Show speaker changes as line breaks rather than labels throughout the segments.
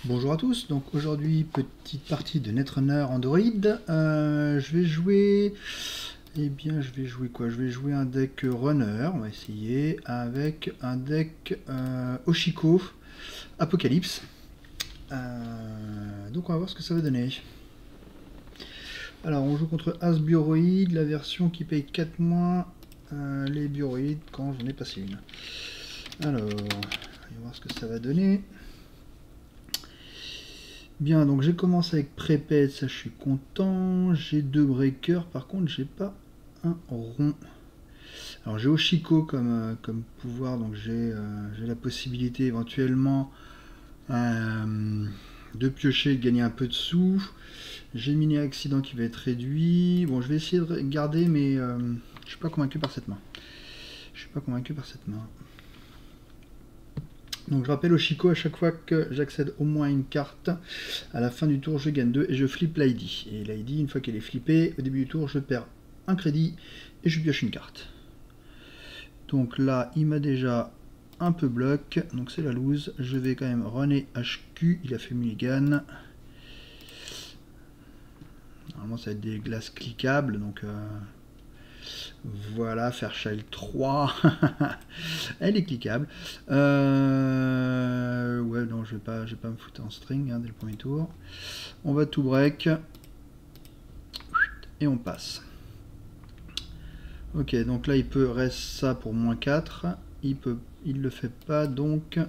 Bonjour à tous, donc aujourd'hui petite partie de Netrunner Android. Je vais jouer, je vais jouer quoi? Je vais jouer un deck Runner, on va essayer, avec un deck Oshiko Apocalypse. Donc on va voir ce que ça va donner. Alors on joue contre As Bioroid, la version qui paye 4 mois les Bioroïdes quand j'en ai passé une. Alors, on va voir ce que ça va donner. Bien, donc j'ai commencé avec Prépède, ça je suis content. J'ai 2 breakers, par contre j'ai pas un rond. Alors j'ai Oshiko comme pouvoir, donc j'ai la possibilité éventuellement de piocher et de gagner un peu de sous. J'ai Miné Accident qui va être réduit. Bon, je vais essayer de garder, mais je suis pas convaincu par cette main. Je suis pas convaincu par cette main. Donc je rappelle Oshiko, à chaque fois que j'accède au moins à une carte, à la fin du tour je gagne 2 et je flippe l'ID. Et l'ID, une fois qu'elle est flippée, au début du tour je perds un crédit et je pioche une carte. Donc là il m'a déjà un peu bloqué, donc c'est la lose. Je vais quand même runner HQ, il a fait mulligan. Normalement ça va être des glaces cliquables, donc voilà, Fairchild 3. Elle est cliquable. Ouais, non, je vais pas me foutre en string dès le premier tour. On va tout break. Et on passe. Ok, donc là, il peut rester ça pour moins 4. Il le fait pas, donc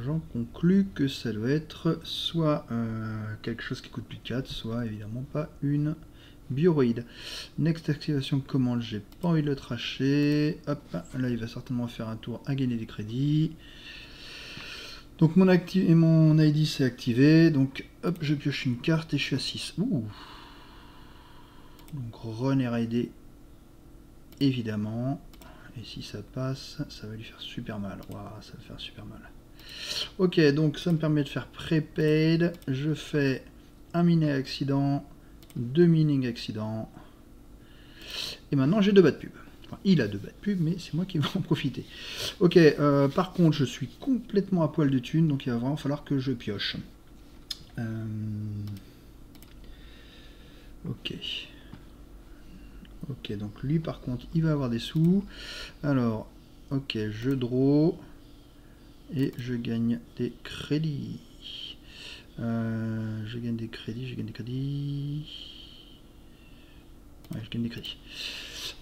j'en conclus que ça doit être soit quelque chose qui coûte plus de 4, soit évidemment pas une Bioroid. Next activation commande, j'ai pas envie de le tracher. Hop, là il va certainement faire un tour à gagner des crédits. Donc mon ID s'est activé, donc hop, je pioche une carte et je suis à 6. Ouh. Donc run et raider, évidemment. Et si ça passe, ça va lui faire super mal. Waouh, ça va faire super mal. Ok, donc ça me permet de faire prepaid. Je fais un miné accident, 2 mining accident. Et maintenant j'ai 2 bas de pub. Enfin, il a 2 bas de pub, mais c'est moi qui vais en profiter. Ok, par contre, je suis complètement à poil de thunes, donc il va vraiment falloir que je pioche. Ok. Ok, donc lui par contre, il va avoir des sous. Alors, ok, je draw. Et je gagne des crédits. Je gagne des crédits. Ouais, je gagne des crédits.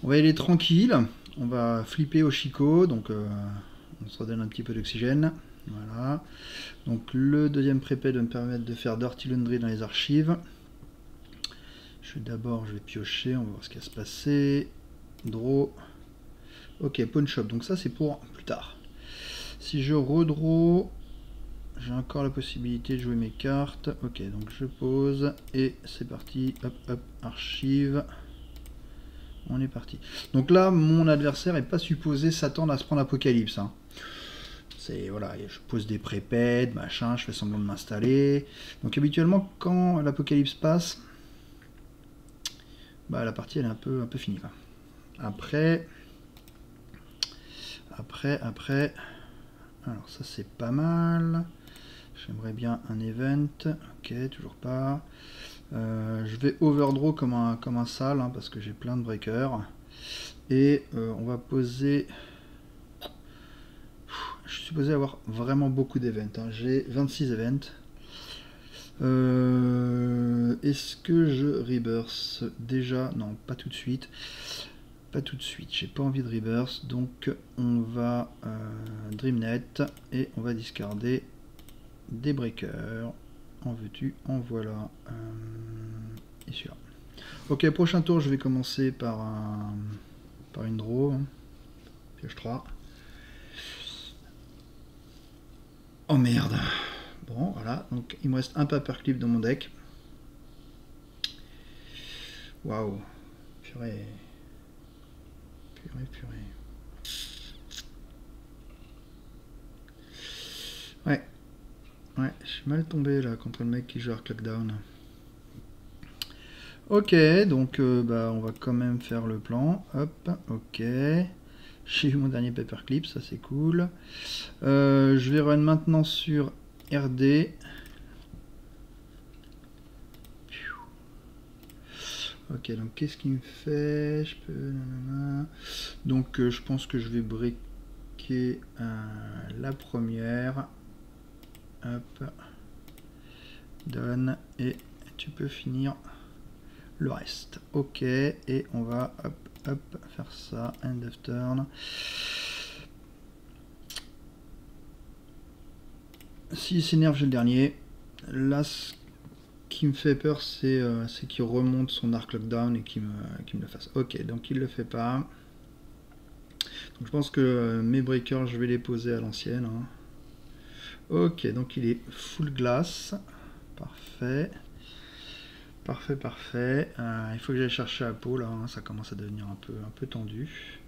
On va y aller tranquille. On va flipper Oshiko. Donc, on se redonne un petit peu d'oxygène. Voilà. Donc, le deuxième prepaid va me permettre de faire Dirty Laundry dans les archives. Je vais piocher. On va voir ce qui va se passer. Draw. Ok, pawn shop. Donc, ça, c'est pour plus tard. Si je redraw, j'ai encore la possibilité de jouer mes cartes. Ok, donc je pose et c'est parti. Hop, hop, archive. On est parti. Donc là, mon adversaire n'est pas supposé s'attendre à se prendre Apocalypse. Hein. C'est voilà, je pose des prépèdes, machin, je fais semblant de m'installer. Donc habituellement, quand l'Apocalypse passe, bah, la partie elle est un peu finie. Quoi. Après. Alors ça c'est pas mal. J'aimerais bien un event. Ok, toujours pas. Je vais overdraw comme un sale hein, parce que j'ai plein de breakers. Et on va poser. Je suis supposé avoir vraiment beaucoup d'events. Hein. J'ai 26 events. Est-ce que je rebirth déjà? Non, pas tout de suite. Pas tout de suite. J'ai pas envie de rebirth. Donc on va Dreamnet et on va discarder des breakers. En veux-tu, en voilà. Et celui-là. Ok, prochain tour, je vais commencer par une draw. Pioche 3. Oh merde. Bon, voilà. Donc il me reste un paperclip dans mon deck. Waouh. Purée. Ouais. Ouais, je suis mal tombé là contre le mec qui joue à Clockdown. Ok, donc bah, on va quand même faire le plan. Hop, ok. J'ai eu mon dernier paperclip, ça c'est cool. Je vais run maintenant sur RD. Ok, donc qu'est-ce qu'il me fait? Je peux... Donc je pense que je vais breaker la première. Hop. Donne. Et tu peux finir le reste. Ok, et on va hop, faire ça. End of turn. S'il s'énerve, j'ai le dernier. Là, ce qui me fait peur, c'est qu'il remonte son arc lockdown et qu'il me le fasse. Ok, donc il le fait pas. Donc je pense que mes breakers, je vais les poser à l'ancienne. Hein. Ok, donc il est full glace. Parfait. Parfait, parfait. Il faut que j'aille chercher Apo là, hein. Ça commence à devenir un peu tendu.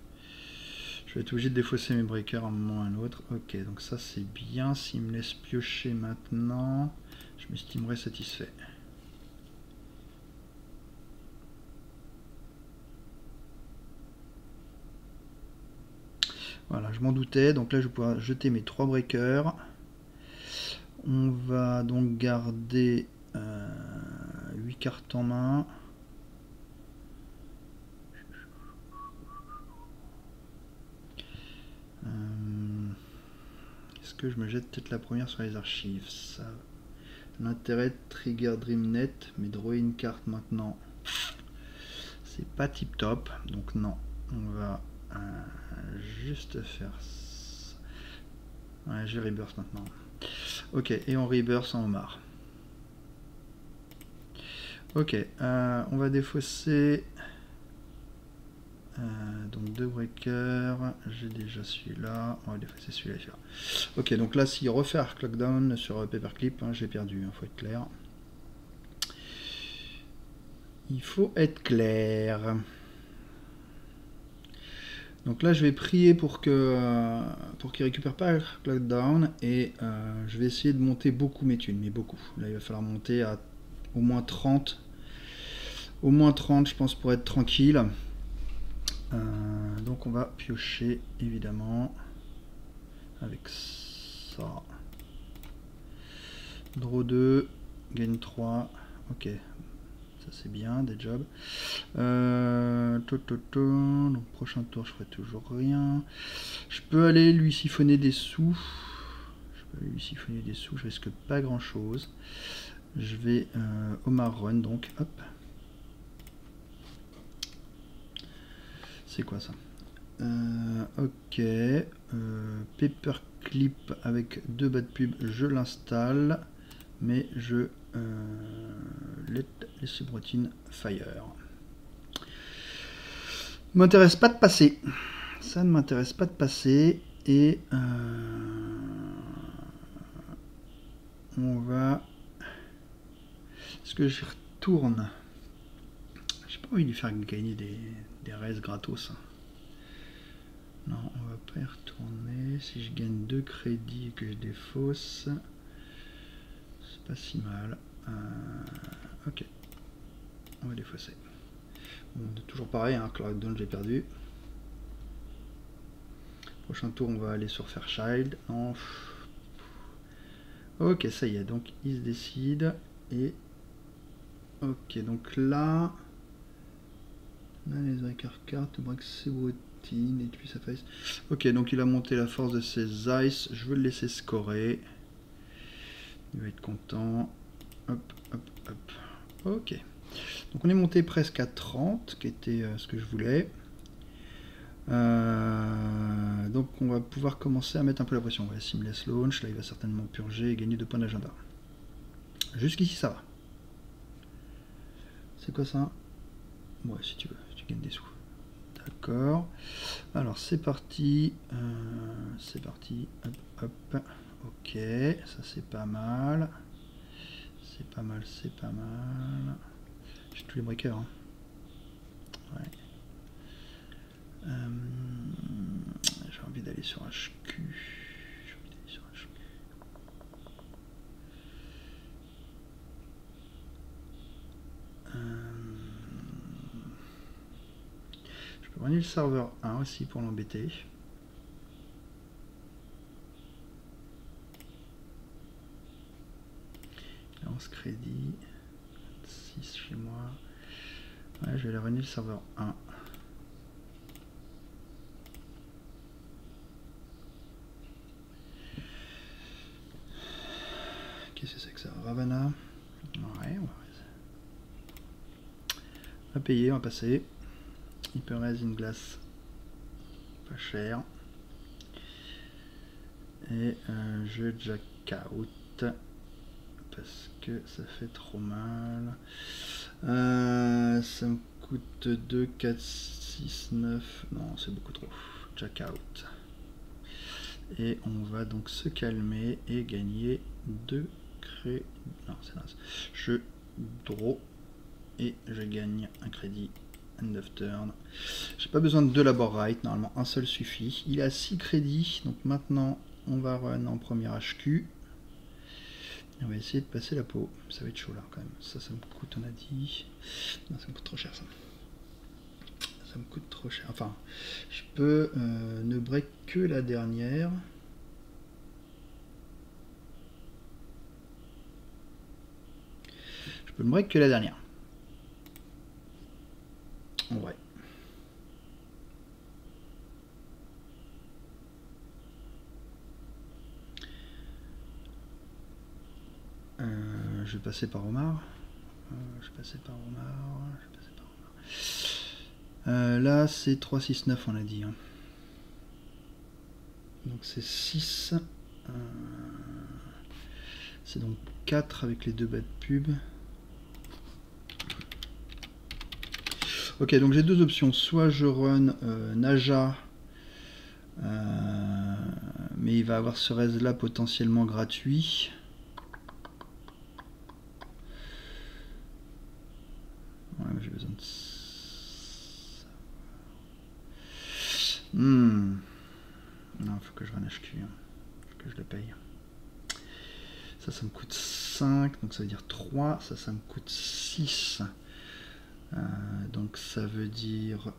Je vais être obligé de défausser mes breakers à un moment ou à un autre. Ok, donc ça c'est bien. S'il me laisse piocher maintenant, je m'estimerai satisfait. Voilà, je m'en doutais. Donc là, je vais pouvoir jeter mes 3 breakers. On va donc garder 8 cartes en main. Est-ce que je me jette peut-être la première sur les archives? Ça a l'intérêt de trigger Dreamnet, mais drawer une carte maintenant, c'est pas tip top. Donc non, on va juste faire ça. Ouais, j'ai rebirth maintenant. Ok, et on rebirth en Omar. Ok, on va défausser donc 2 breakers. J'ai déjà celui-là. On va défausser celui-là et celui-là. Ok, donc là, s'il refait Arc Lockdown sur Paperclip, hein, j'ai perdu, il faut être clair. Il faut être clair. Donc là, je vais prier pour qu'il récupère pas Arc Lockdown et je vais essayer de monter beaucoup mes thunes, mais beaucoup. Là, il va falloir monter à au moins 30. Au moins 30, je pense, pour être tranquille. Donc on va piocher, évidemment, avec ça. Draw 2, gain 3. Ok, ça c'est bien, des jobs. Donc prochain tour, je ferai toujours rien. Je peux aller lui siphonner des sous. Je risque pas grand chose. Je vais Omar Run, donc hop. C'est quoi ça? Ok. Paperclip avec 2 bad pubs, je l'installe. Mais je let les subroutines fire. M'intéresse pas de passer. Ça ne m'intéresse pas de passer. Et on va. Est-ce que je retourne? J'ai pas envie de lui faire gagner des res gratos. Non, on va pas y retourner. Si je gagne 2 crédits et que je défausse, c'est pas si mal. Ok, on va défausser. Bon, toujours pareil, hein, Clockdown j'ai perdu. Prochain tour, on va aller sur Fairchild. Non. Ok, ça y est, donc il se décide. Et ok, donc là, les cartes, break ses routines, et puis sa face. Ok, donc il a monté la force de ses ice. Je veux le laisser scorer. Il va être content. Hop, hop, hop. Ok. Donc on est monté presque à 30, qui était ce que je voulais. Donc on va pouvoir commencer à mettre un peu la pression. Ouais, Seamless Launch, là il va certainement purger et gagner 2 points d'agenda. Jusqu'ici ça va. C'est quoi ça? Ouais, si tu veux, tu gagnes des sous. D'accord. Alors c'est parti. C'est parti. Hop, hop. Ok, ça c'est pas mal. C'est pas mal, c'est pas mal. J'ai tous les breakers. Hein. Ouais. J'ai envie d'aller sur HQ. Je peux prendre le serveur 1 aussi pour l'embêter. lance crédit. 6 chez moi. Ouais, je vais aller renier le serveur 1. Qu'est-ce que c'est que ça? Ravana. Ouais, on va payer, on va passer. Hyperraise une glace. Pas cher. Et je jack out. Parce que ça fait trop mal. Ça me coûte 2, 4, 6, 9. Non, c'est beaucoup trop. Jack out. Et on va donc se calmer et gagner 2 crédits. Non, c'est naze. Je draw et je gagne un crédit. End of turn. J'ai pas besoin de 2 labor right. Normalement, un seul suffit. Il a 6 crédits. Donc maintenant, on va run en premier HQ. On va essayer de passer la peau. Ça va être chaud là quand même. Ça me coûte, on a dit. Non, ça me coûte trop cher ça. Ça me coûte trop cher. Enfin, je peux ne break que la dernière. Je peux ne break que la dernière. En vrai. Je vais passer par Omar. Là, c'est 3, 6, 9, on a dit. Hein. Donc c'est 6. C'est donc 4 avec les 2 bas de pub. Ok, donc j'ai 2 options. Soit je run Naja, mais il va avoir ce raise là potentiellement gratuit. Ouais, j'ai besoin de ça. Non, faut que je run HQ. Hein. Faut que je le paye. Ça me coûte 5, donc ça veut dire 3. Ça me coûte 6. Donc ça veut dire...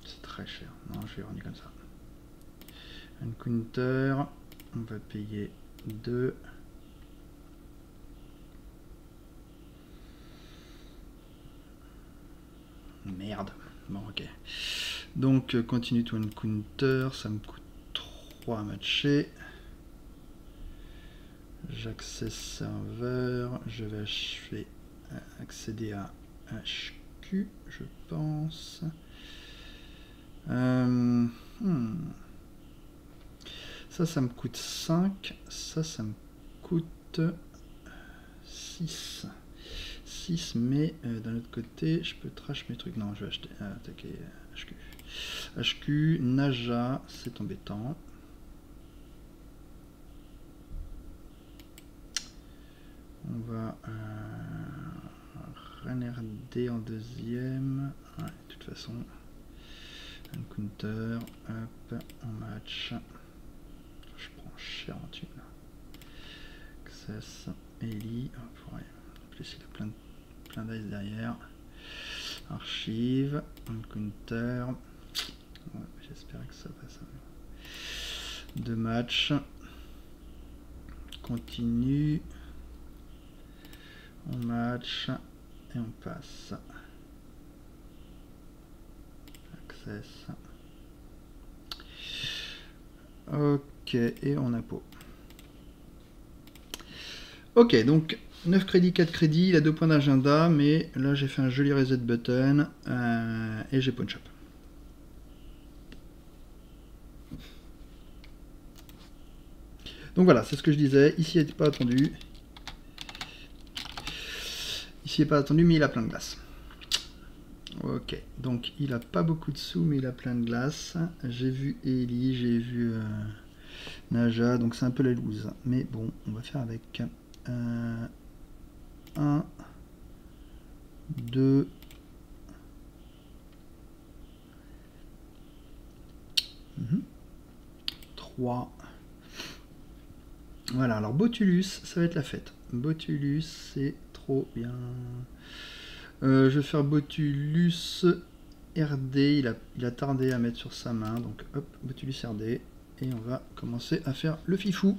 c'est très cher. Non, je vais runner comme ça. Un counter. On va payer 2. Merde. Bon, ok. Donc, continue to counter. Ça me coûte 3 à matcher. J'accède serveur. Je vais accéder à HQ, je pense. Ça me coûte 5. Ça me coûte 6. 6, mais d'un autre côté, je peux trash mes trucs. Non, je vais attaquer HQ. HQ, Naja, c'est embêtant. On va RD en deuxième. Ouais, de toute façon, un counter, hop, en match. Je prends cher en thune. Access, Ellie, hop, ouais. En plus, il a plein d'ice derrière. Archive, un counter. Ouais, j'espère que ça passe. 2 matchs. Continue. On match et on passe. Access. Ok, et on a peau. Ok, donc 9 crédits, 4 crédits, il a 2 points d'agenda, mais là j'ai fait un joli reset button et j'ai pawn shop. Donc voilà, c'est ce que je disais, ici il n'est pas attendu. Ici il n'est pas attendu, mais il a plein de glace. Ok, donc il a pas beaucoup de sous, mais il a plein de glace. J'ai vu Ellie, j'ai vu Naja, donc c'est un peu la loose. Mais bon, on va faire avec 1, 2, 3. Voilà, alors Botulus, ça va être la fête. Botulus, c'est trop bien. Je vais faire Botulus RD, il a tardé à mettre sur sa main, donc hop, Botulus RD. Et on va commencer à faire le fifou.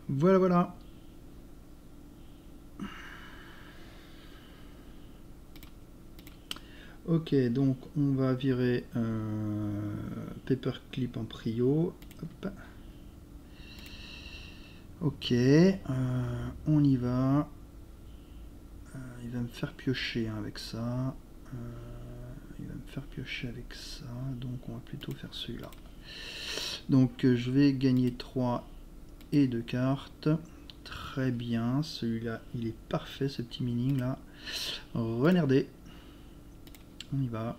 Voilà, voilà. Ok, donc on va virer Paperclip en prio. Hop. Ok, on y va. Il va me faire piocher avec ça. Il va me faire piocher avec ça. Donc on va plutôt faire celui-là. Donc je vais gagner 3 et 2 cartes. Très bien. Celui-là, il est parfait, ce petit mining là. Renardé. On y va.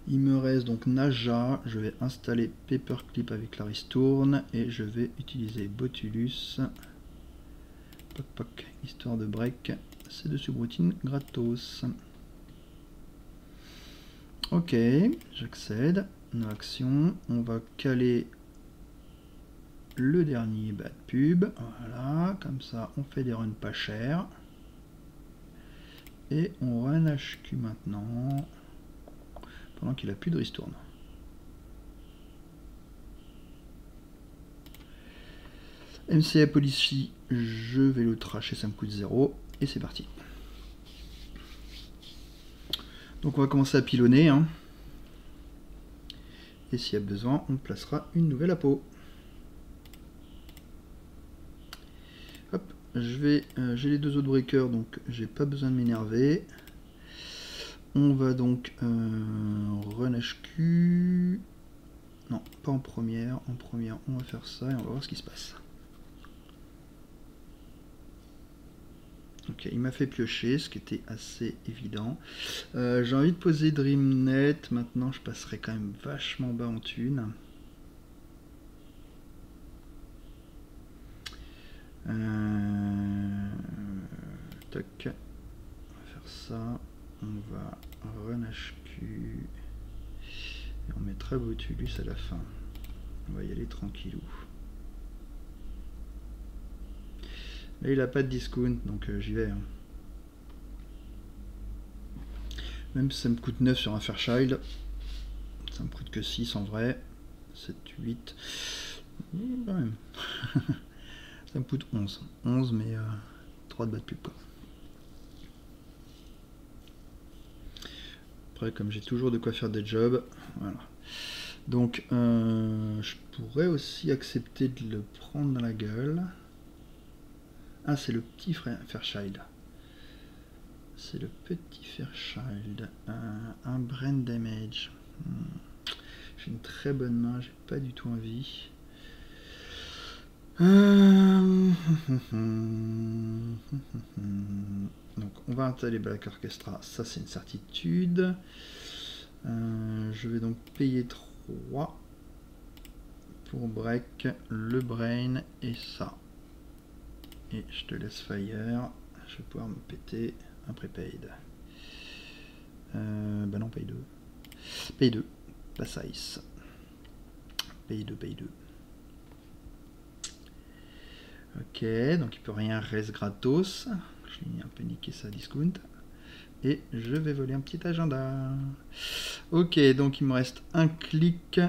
Il me reste donc Naja. Je vais installer Paperclip avec la ristourne. Et je vais utiliser Botulus. Poc poc, histoire de break. C'est de subroutine gratos. Ok, j'accède. No action. On va caler le dernier bad pub. Voilà, comme ça on fait des runs pas chers. Et on run HQ maintenant. Pendant qu'il a plus de ristourne. MCA Policy, je vais le tracher, ça me coûte 0. Et c'est parti. Donc on va commencer à pilonner. Hein. Et s'il y a besoin, on placera une nouvelle apo. Hop, j'ai les deux autres breakers, donc j'ai pas besoin de m'énerver. On va donc run HQ. Non, pas en première. En première, on va faire ça et on va voir ce qui se passe. Ok, il m'a fait piocher, ce qui était assez évident. J'ai envie de poser DreamNet. Maintenant, je passerai quand même vachement bas en thunes. Toc. On va faire ça. On va run HQ. Et on mettra Botulus à la fin. On va y aller tranquillou. Là, il n'a pas de discount, donc j'y vais. Hein. Même si ça me coûte 9 sur un Fairchild, ça me coûte que 6 en vrai. 7, 8. Quand même. Ça me coûte 11. 11, mais 3 de bas de pub, quoi. Après, comme j'ai toujours de quoi faire des jobs, voilà. Donc, je pourrais aussi accepter de le prendre dans la gueule. Ah, c'est le petit Fairchild. C'est le petit Fairchild. Un brain damage. J'ai une très bonne main, j'ai pas du tout envie. Donc on va installer Black Orchestra, ça c'est une certitude. Je vais donc payer 3 pour break le brain et ça. Et je te laisse fire. Je vais pouvoir me péter un prepaid. Bah non, paye 2. Paye 2. Pas size. Paye 2, paye 2. Ok, donc il peut rien reste gratos. Je l'ai un peu niqué ça discount. Et je vais voler un petit agenda. Ok, donc il me reste un clic.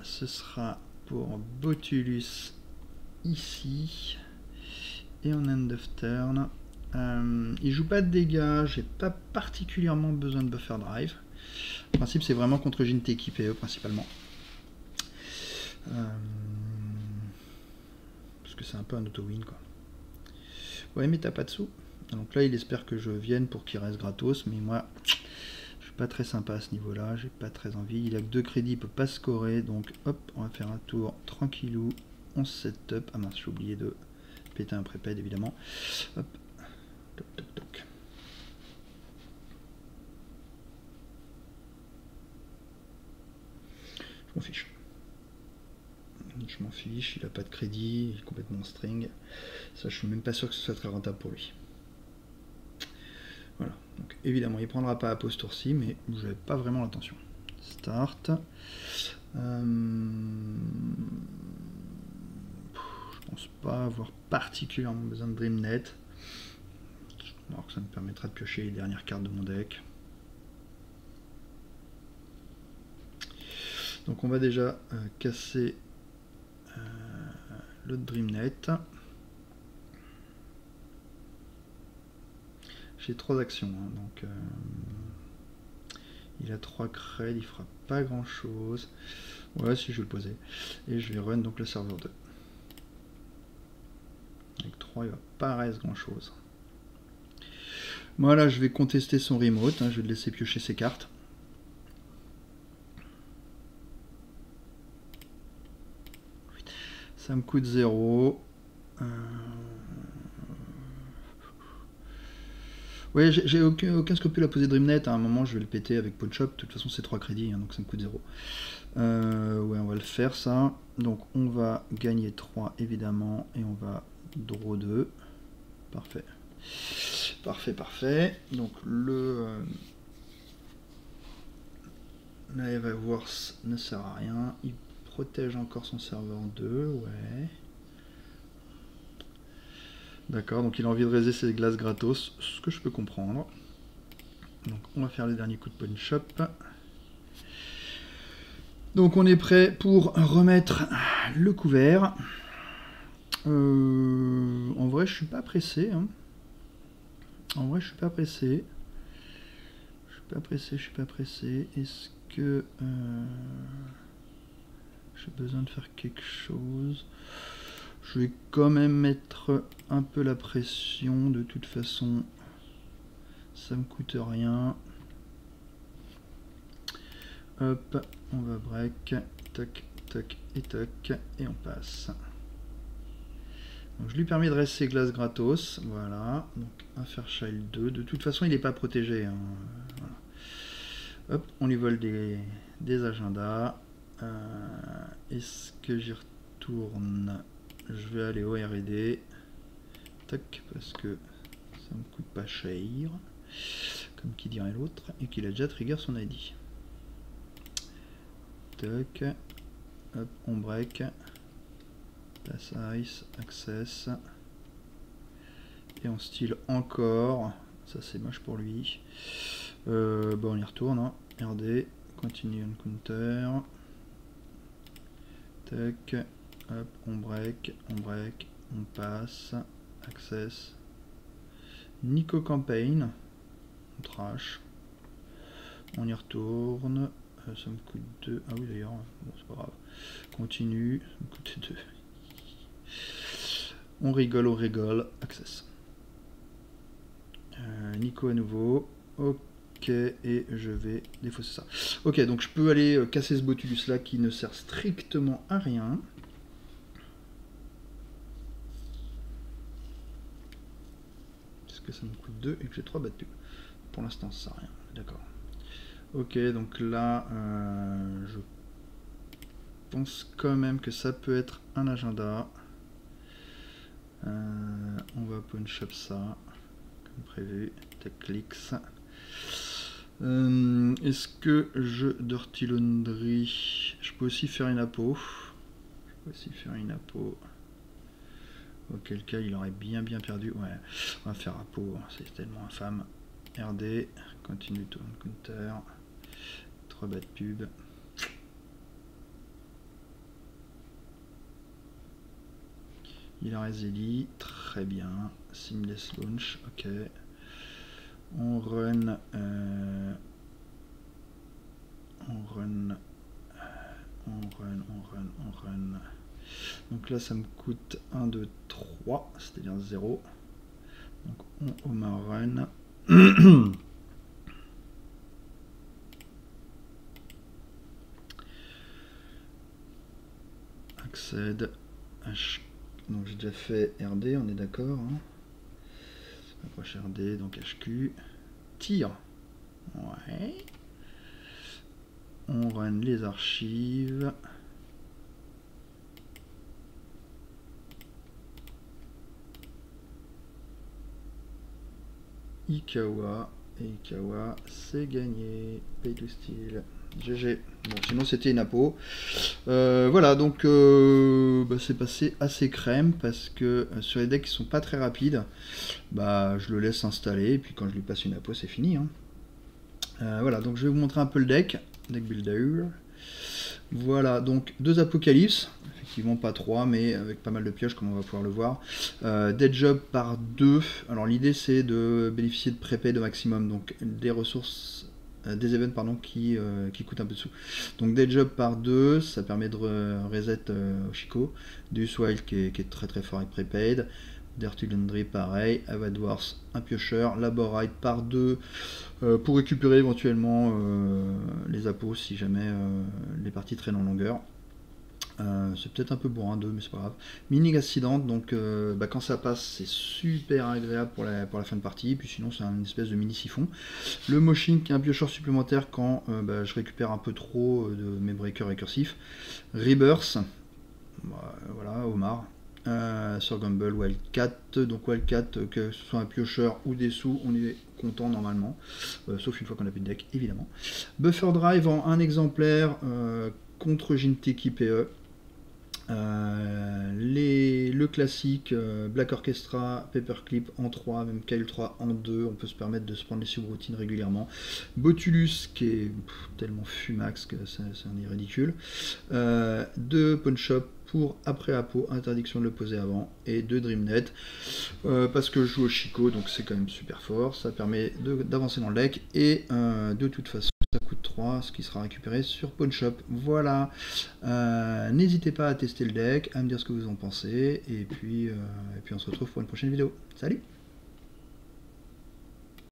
Ce sera pour Botulus ici. Et en end of turn. Il joue pas de dégâts. J'ai pas particulièrement besoin de buffer drive. Le principe c'est vraiment contre Jin équipé principalement. Parce que c'est un peu un auto-win quoi. Ouais mais t'as pas de sous. Donc là il espère que je vienne pour qu'il reste gratos. Mais moi je suis pas très sympa à ce niveau là. J'ai pas très envie. Il a que 2 crédits, il peut pas scorer. Donc hop on va faire un tour tranquillou. On set up. Ah mince j'ai oublié de péter un prepaid évidemment. Hop. Toc toc toc. Je m'en fiche. Je m'en fiche, il a pas de crédit, il est complètement string. Ça, je suis même pas sûr que ce soit très rentable pour lui. Voilà, donc évidemment, il prendra pas à pause tour-ci, mais j'avais pas vraiment l'intention. Start. Je pense pas avoir particulièrement besoin de DreamNet. Alors que ça me permettra de piocher les dernières cartes de mon deck. Donc on va déjà casser l'autre DreamNet. J'ai 3 actions, hein, donc il a 3 creds, il fera pas grand chose. Ouais, si je vais le poser. Et je vais run donc le serveur 2. Avec 3, il va pas rester grand chose. Voilà, je vais contester son remote, hein, je vais le laisser piocher ses cartes. Ça me coûte 0. Ouais, j'ai aucun scrupule à poser DreamNet. À un moment, je vais le péter avec PawnShop. De toute façon, c'est 3 crédits, hein, donc ça me coûte 0. Ouais, on va le faire, ça. Donc, on va gagner 3, évidemment. Et on va draw 2. Parfait. Parfait, parfait. Donc, la Eva Wars ne sert à rien. Il protège encore son serveur 2. Ouais. D'accord, donc il a envie de raiser ses glaces gratos, ce que je peux comprendre. Donc on va faire le dernier coup de PawnShop. Donc on est prêt pour remettre le couvert. En vrai, je suis pas pressé. Hein. En vrai, je suis pas pressé. Je suis pas pressé, je suis pas pressé. Est-ce que j'ai besoin de faire quelque chose? Je vais quand même mettre un peu la pression. De toute façon, ça me coûte rien. Hop, on va break. Tac, tac et tac. Et on passe. Donc je lui permets de rester glace gratos. Voilà. Donc un Fairchild 2. De toute façon, il n'est pas protégé. Hein. Voilà. Hop, on lui vole des agendas. Est-ce que j'y retourne? Je vais aller au R&D. Tac, parce que ça me coûte pas cher. Comme qui dirait l'autre. Et qu'il a déjà trigger son ID. Tac. Hop, on break. Pass ice, access. Et on style encore. Ça c'est moche pour lui. Bon, on y retourne. Hein. RD. Continue on counter. Tac. Hop, on break, on passe, access, Nico Campaign, on trash, on y retourne, ça me coûte 2, ah oui d'ailleurs, bon c'est pas grave, continue, ça me coûte 2, on rigole, access, Nico à nouveau, ok, et je vais défausser ça. Ok, donc je peux aller casser ce Botulus là qui ne sert strictement à rien. Que ça me coûte 2 et que j'ai 3 battus. Pour l'instant, ça sert à rien. D'accord. Ok, donc là, je pense quand même que ça peut être un agenda. On va PawnShop ça, comme prévu. Tac, clics. Est-ce que je Dirty Laundry? Je peux aussi faire une apo. Auquel cas il aurait bien perdu. Ouais, on va faire apo, c'est tellement infâme. RD, continue to counter. 3 bas de pub. Il a Zeli, très bien. Seamless launch, ok. On run. On run. Donc là, ça me coûte 1, 2, 3, c'est-à-dire 0. Donc on home run. Accède. Donc j'ai déjà fait RD, on est d'accord. Hein. Approche RD, donc HQ. Tire. Ouais. On run les archives. Ikawa, et Ikawa, c'est gagné. Pay to steal. GG. Bon, sinon c'était une apo. Voilà, donc c'est passé assez crème parce que sur les decks qui sont pas très rapides, je le laisse installer et puis quand je lui passe une apo, c'est fini. Hein. Voilà, donc je vais vous montrer un peu le deck builder. Voilà, donc 2 Apocalypse, effectivement pas 3, mais avec pas mal de pioches comme on va pouvoir le voir. Dead Job par 2, alors l'idée c'est de bénéficier de prépay de maximum, donc des ressources, des events pardon, qui coûtent un peu de sous. Donc Dead Job par 2, ça permet de reset Oshiko, Deus Wild qui est très très fort avec prepaid, Dirty Laundry pareil, Avad Wars un piocheur, Laborite par 2 pour récupérer éventuellement les appos si jamais les parties traînent en longueur. C'est peut-être un peu bourrin 2 mais c'est pas grave. Mini accident, donc quand ça passe c'est super agréable pour la fin de partie, puis sinon c'est une espèce de mini siphon. Le Moshing qui est un piocheur supplémentaire quand je récupère un peu trop de mes breakers récursifs. Rebirth, voilà, Omar. Sur Gumball Wildcat, donc Wildcat, que ce soit un piocheur ou des sous, on est content normalement, sauf une fois qu'on a plus de deck évidemment. Buffer Drive en un exemplaire contre Jinteki PE. Le classique Black Orchestra, Paperclip en 3, même KL3 en 2, on peut se permettre de se prendre les subroutines régulièrement. Botulus qui est tellement fumax que c'est ridicule. 2 Pawn Shop pour après Apo, interdiction de le poser avant, et 2 Dreamnet parce que je joue au Chico, donc c'est quand même super fort, ça permet d'avancer dans le deck, et de toute façon ça coûte 3, ce qui sera récupéré sur Pawn Shop. Voilà, n'hésitez pas à tester le deck, à me dire ce que vous en pensez, et puis on se retrouve pour une prochaine vidéo. Salut!